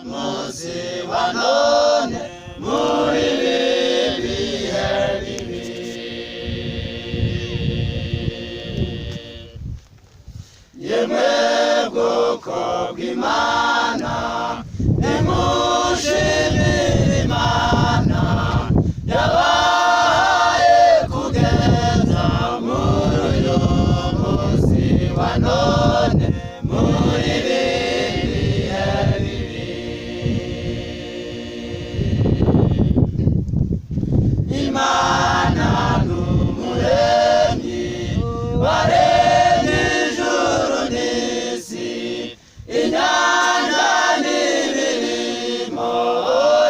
munsi wa none muri bihe bibi. Yemwe bwoko bw'Imana nimushimire Imana yabahaye kugeza muri uyu munsi wa none muri bihe bibi. Imana n'umuremyi waremye ijuru n'isi, inyanja n'ibirimo,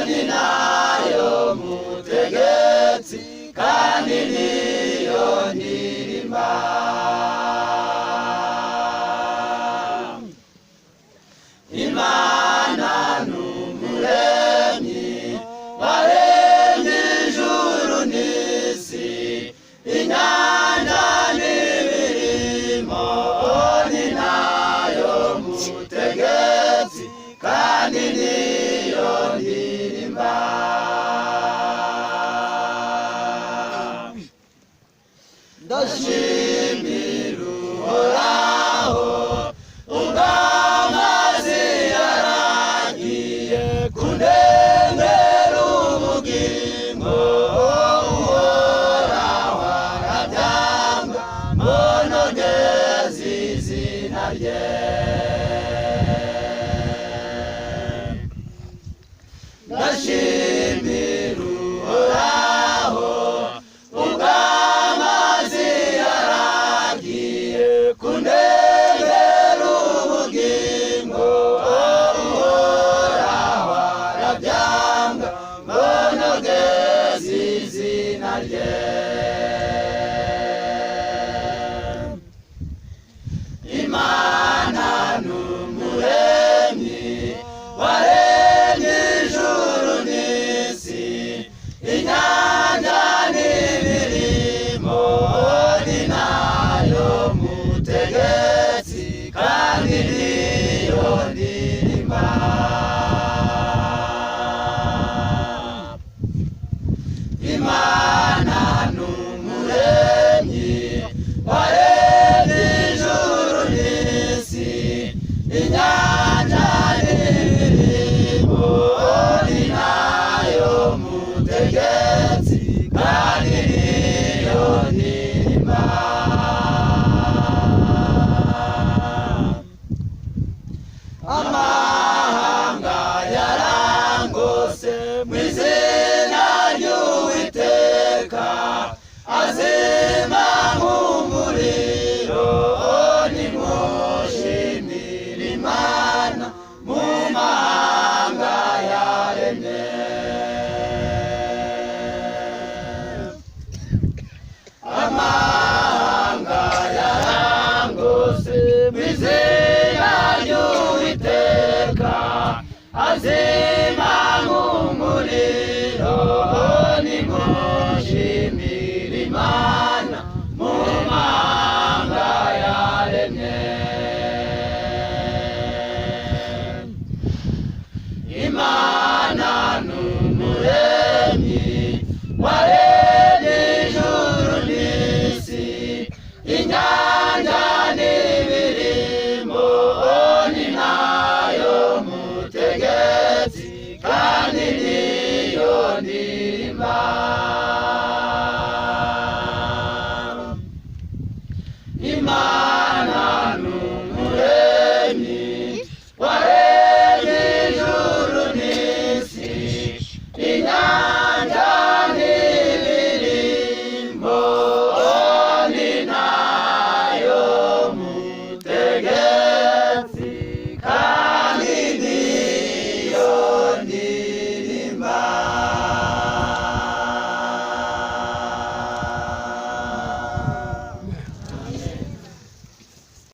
ni nayo mutegetsi kandi niyo ndirimba. Imana n'umuremyi waremye ijuru n'isi, inyanja n'ibirimo, ni nayo mutegetsi kandi niyo ndirimba. Ndashimira Uhoraho ubw'amazi yaragiye kundengera ubugingo. Uhoraho arabyanga mbonogeza izina rye. Ndashimira Uhoraho ubw'amazi yaragiye kundengera ubugingo. Uhoraho arabyanga mbonogeza izina rye. Imana n'umuremyi waremye ijuru n'isi, inyanja n'ibirimo, ni nayo mutegetsi kandi niyo ndirimba. Imana n'umuremyi waremye ijuru n'isi, inyanja n'ibirimo, ni nayo mutegetsi kandi niyo ndirimba. Amahanga yarangose mu izina ry'Uwiteka, azima nk'umuriro. Nimushimire Imana mu mahanga yaremye. Amahanga yarangose mu izina ry'Uwiteka, azima nk'umuriro. Nimushimire Imana mu mahanga yaremye. Imana n'umuremyi waremye ijuru n'isi, inyanja n'ibirimo, ni nayo mutegetsi kandi niyo ndirimba.